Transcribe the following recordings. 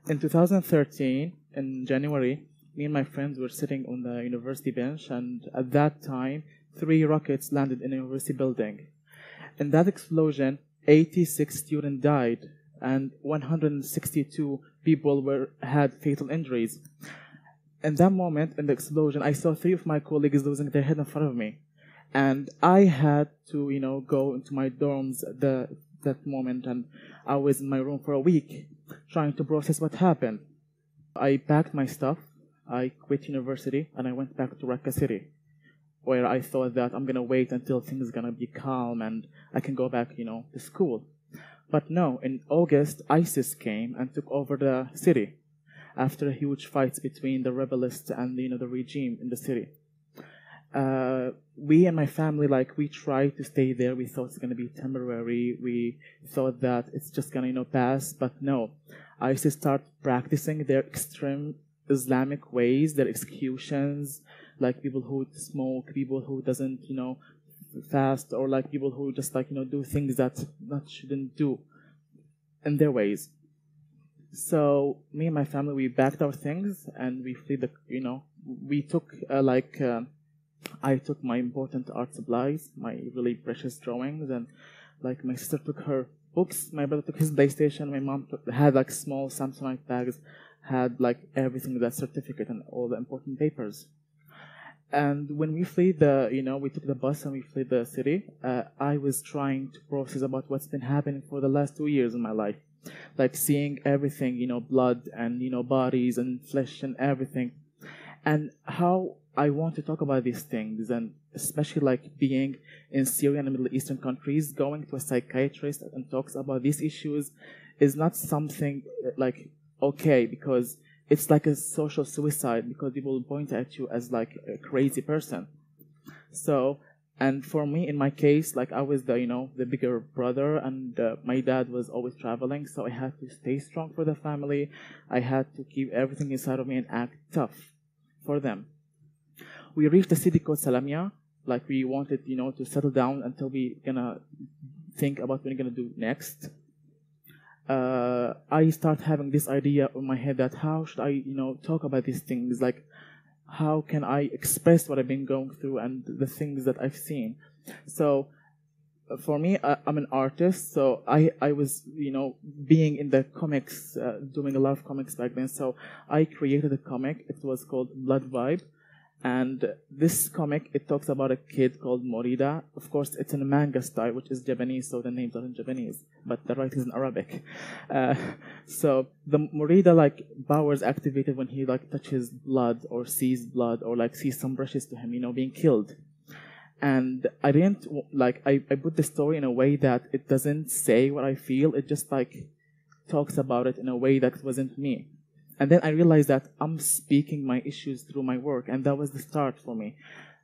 In 2013, in January, me and my friends were sitting on the university bench, and at that time, 3 rockets landed in a university building. In that explosion, 86 students died, and 162 people had fatal injuries. In that moment, in the explosion, I saw 3 of my colleagues losing their head in front of me. And I had to, go into my dorms at that moment, and I was in my room for a week trying to process what happened. I packed my stuff, I quit university, and I went back to Raqqa City, where I thought that I'm going to wait until things are going to be calm and I can go back, to school. But no, in August, ISIS came and took over the city after huge fights between the rebellists and, the regime in the city. We and my family, we tried to stay there. We thought it's going to be temporary. We thought that it's just going to, pass. But no, ISIS started practicing their extreme Islamic ways, their executions, like people who smoke, people who doesn't, fast, or like people who just do things that shouldn't do in their ways. So me and my family, we packed our things and we fled we took I took my important art supplies, my really precious drawings, and my sister took her books, my brother took his PlayStation, my mom had small Samsonite bags, had everything, that certificate and all the important papers. And when we fled we took the bus and we fled the city, I was trying to process about what's been happening for the last 2 years in my life. Seeing everything, blood and, bodies and flesh and everything. And how I want to talk about these things, and especially being in Syria and the Middle Eastern countries, going to a psychiatrist and talks about these issues is not something okay, because it's like a social suicide, because people will point at you as a crazy person. So, and for me, in my case, I was the bigger brother, and my dad was always traveling, so I had to stay strong for the family. I had to keep everything inside of me and act tough for them. We reached a city called Salamia. We wanted, to settle down until we gonna think about what we're gonna do next. I start having this idea in my head that how should I, talk about these things? How can I express what I've been going through and the things that I've seen? So, for me, I'm an artist, so I was, being in the comics, doing a lot of comics back then. So I created a comic. It was called Blood Vibe. And this comic, it talks about a kid called Morida. Of course, it's in a manga style, which is Japanese, so the names are in Japanese, but the writing is in Arabic. So the Morida, powers activated when he touches blood or sees blood or sees some brushes to him, being killed. And I didn't I put the story in a way that it doesn't say what I feel. It just talks about it in a way that wasn't me. And then I realized that I'm speaking my issues through my work, and that was the start for me.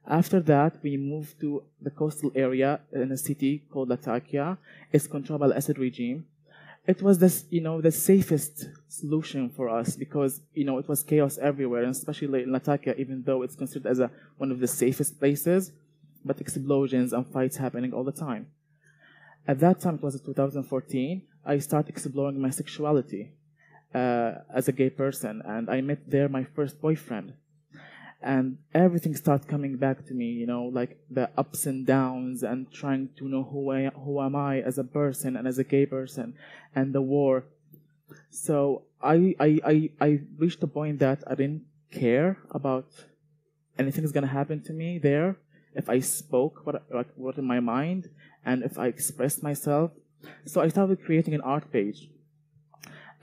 After that, we moved to the coastal area in a city called Latakia. It's controlled by the Assad regime. It was the safest solution for us because, it was chaos everywhere, and especially in Latakia, even though it's considered as one of the safest places, but explosions and fights happening all the time. At that time, it was 2014, I started exploring my sexuality. As a gay person, and I met there my first boyfriend, and everything started coming back to me, the ups and downs, and trying to know who am I as a person and as a gay person, and the war. So I reached a point that I didn't care about anything that's gonna happen to me there if I spoke what in my mind and if I expressed myself. So I started creating an art page.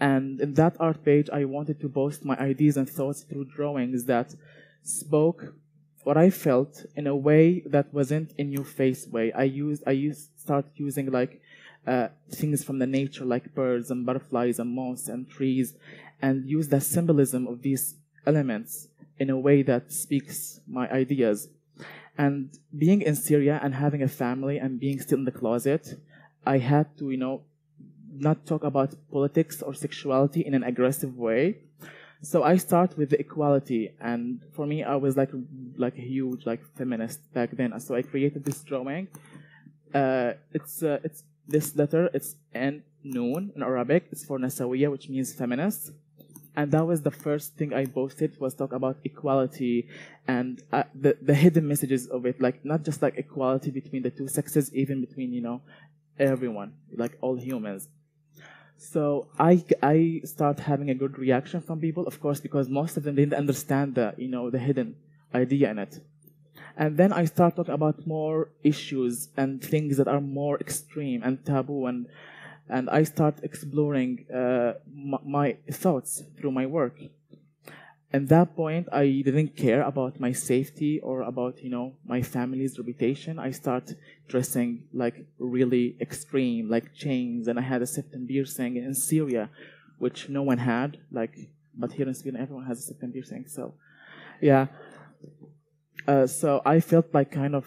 And in that art page, I wanted to post my ideas and thoughts through drawings that spoke what I felt in a way that wasn't in your face way. I start using things from the nature, like birds and butterflies and moss and trees, and use the symbolism of these elements in a way that speaks my ideas. And being in Syria and having a family and being still in the closet, I had to, not talk about politics or sexuality in an aggressive way. So I start with the equality, and for me, I was like a huge feminist back then. So I created this drawing. It's this letter. It's N Noon in Arabic. It's for Nasawiya, which means feminist. And that was the first thing I posted, was talk about equality and the hidden messages of it, like not just like equality between the two sexes, even between, everyone, like all humans. So I start having a good reaction from people, of course, because most of them didn't understand the hidden idea in it. And then I start talking about more issues and things that are more extreme and taboo, and I start exploring my thoughts through my work. At that point, I didn't care about my safety or about, my family's reputation. I start dressing like really extreme, like chains, and I had a septum piercing in Syria, which no one had, but here in Sweden, everyone has a septum piercing. So, yeah. So I felt like kind of,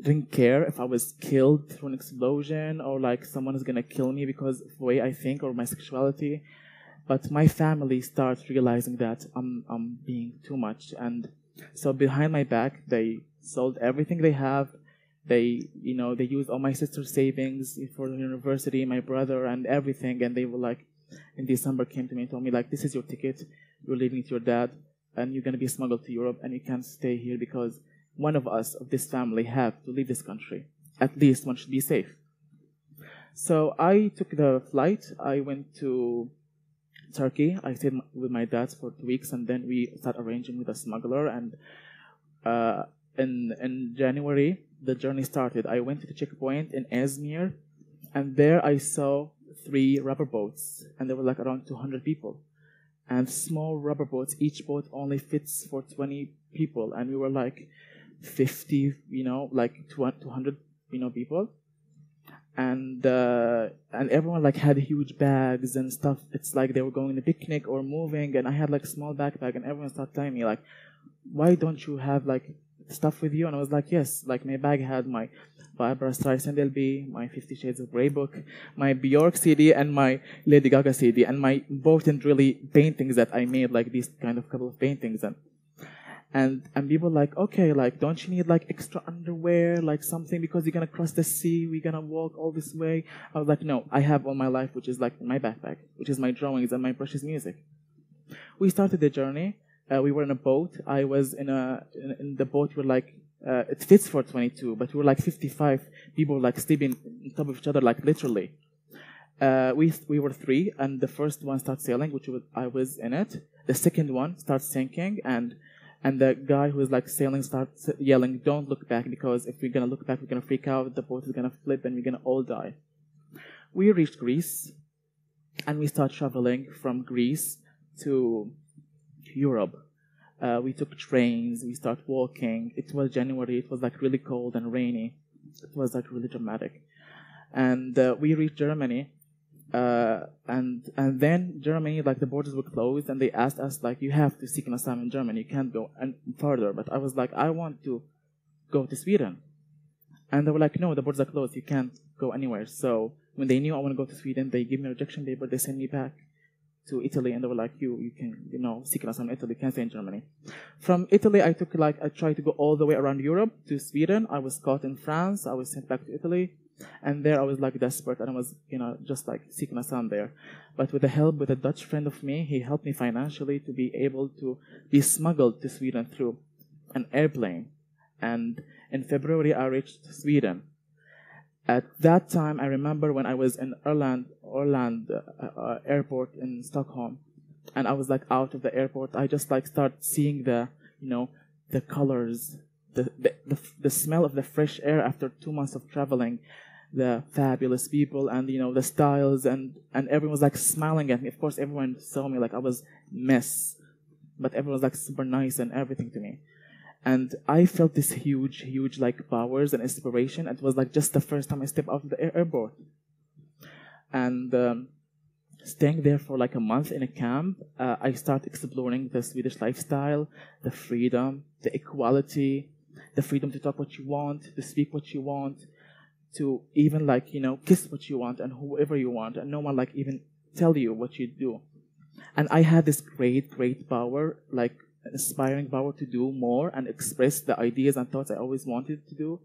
didn't care if I was killed through an explosion or like someone is going to kill me because of the way I think or my sexuality. But my family starts realizing that I'm being too much. And so behind my back, they sold everything they have. They used all my sister's savings for the university, my brother and everything. And they were like, in December came to me and told me like, this is your ticket. You're leaving with your dad and you're going to be smuggled to Europe and you can't stay here because one of us, of this family, have to leave this country. At least one should be safe. So I took the flight. I went to Turkey. I stayed with my dad for 2 weeks, and then we started arranging with a smuggler. And in January, the journey started. I went to the checkpoint in Izmir, and there I saw 3 rubber boats, and there were like around 200 people. And small rubber boats, each boat only fits for 20 people, and we were like 50, like 200, people. And everyone like had huge bags and stuff. It's like they were going on a picnic or moving, and I had like a small backpack, and everyone started telling me like, why don't you have like stuff with you? And I was like, yes, like my bag had my Barbara Streisand LP, my 50 Shades of Grey book, my Bjork CD, and my Lady Gaga CD, and my important really paintings that I made, like these kind of couple of paintings. And people were like, okay, like, don't you need like extra underwear, like something, because you're gonna cross the sea, we're gonna walk all this way? I was like, no, I have all my life, which is like in my backpack, which is my drawings and my precious music. We started the journey. We were in a boat. I was in the boat. We were like, it fits for 22, but we were like 55 people, like sleeping on top of each other, like literally. We were 3, and the first one started sailing, I was in it. The second one starts sinking, and the guy who is like sailing starts yelling, "Don't look back, because if we're gonna look back, we're gonna freak out. The boat is gonna flip, and we're gonna all die." We reached Greece, and we started traveling from Greece to Europe. We took trains. We started walking. It was January. It was like really cold and rainy. It was like really dramatic. And we reached Germany. And then Germany, like the borders were closed, and they asked us like, you have to seek an asylum in Germany. You can't go further. But I was like, I want to go to Sweden. And they were like, no, the borders are closed. You can't go anywhere. So when they knew I want to go to Sweden, they gave me a rejection paper. They sent me back to Italy, and they were like, you can, seek an asylum in Italy. You can't stay in Germany. From Italy, I tried to go all the way around Europe to Sweden. I was caught in France. I was sent back to Italy. And there I was like desperate, and I was, just like seeking asylum there. But with the help with a Dutch friend of me, he helped me financially to be able to be smuggled to Sweden through an airplane. And in February, I reached Sweden. At that time, I remember when I was in Orland airport in Stockholm, and I was like out of the airport, I just like start seeing the colors, the smell of the fresh air after 2 months of traveling, the fabulous people, and the styles, and everyone was like smiling at me. Of course, everyone saw me like I was mess, but everyone was like super nice and everything to me. And I felt this huge like powers and inspiration. It was like just the first time I stepped out of the airport. And staying there for like a month in a camp, I started exploring the Swedish lifestyle, the freedom, the equality, the freedom to talk what you want, to speak what you want, to even like, kiss what you want and whoever you want, and no one like even tell you what you do. And I had this great power, like inspiring power to do more and express the ideas and thoughts I always wanted to do.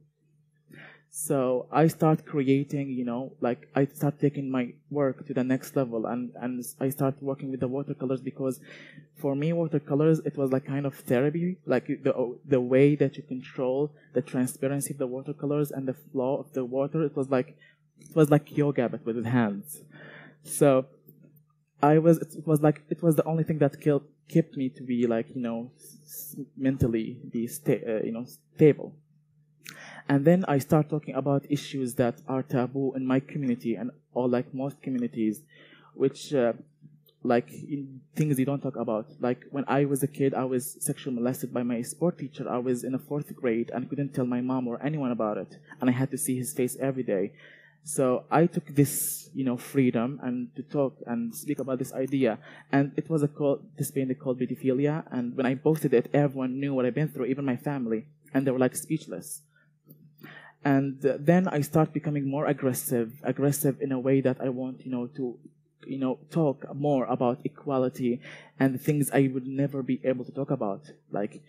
So I start creating, like I start taking my work to the next level, and I start working with the watercolors, because for me watercolors, it was like kind of therapy, like the way that you control the transparency of the watercolors and the flow of the water. It was like yoga but with hands. So it was the only thing that kept me to be like mentally be stable. And then I start talking about issues that are taboo in my community, or like most communities, which things you don't talk about. Like when I was a kid, I was sexually molested by my sport teacher. I was in a 4th grade and couldn't tell my mom or anyone about it, and I had to see his face every day. So I took this, freedom and to talk and speak about this idea. And it was this painting called pedophilia. And when I posted it, everyone knew what I've been through, even my family, and they were like speechless. And then I start becoming more aggressive in a way that I want, to, talk more about equality and things I would never be able to talk about, like,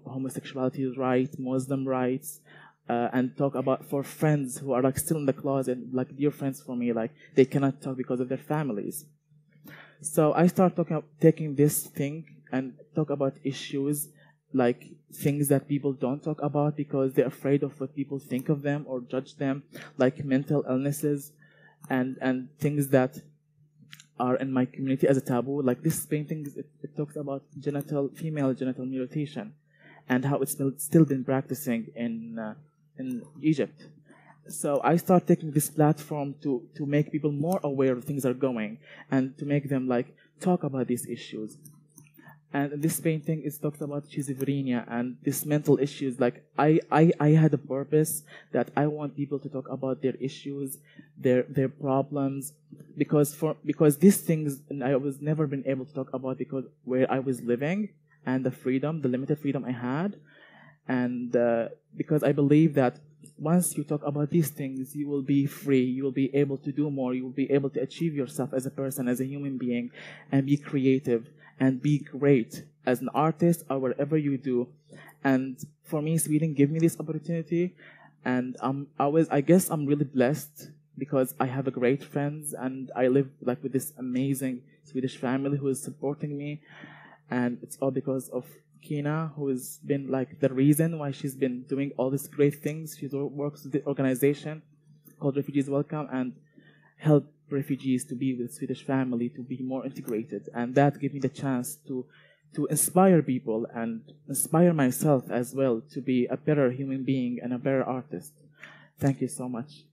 homosexuality rights, Muslim rights, and talk about for friends who are like still in the closet, like dear friends for me, like they cannot talk because of their families. So I start taking this thing and talk about issues, like things that people don't talk about because they're afraid of what people think of them or judge them, like mental illnesses and things that are in my community as a taboo. Like this painting, it talks about female genital mutilation and how it's still been practicing in Egypt. So I start taking this platform to make people more aware of things are going and to make them like talk about these issues. And this painting is talks about schizophrenia and these mental issues. Like I had a purpose that I want people to talk about their issues, their problems, because these things I was never been able to talk about because where I was living and the limited freedom I had, and because I believe that once you talk about these things, you will be free, you will be able to do more, you will be able to achieve yourself as a person, as a human being, and be creative and be great as an artist or whatever you do. And for me, Sweden gave me this opportunity, and I guess I'm really blessed because I have a great friends and I live like with this amazing Swedish family who is supporting me, and it's all because of Kina, who has been like the reason why she's been doing all these great things. She works with the organization called Refugees Welcome and help refugees to be with Swedish family, to be more integrated. And that gave me the chance to inspire people and inspire myself as well to be a better human being and a better artist. Thank you so much.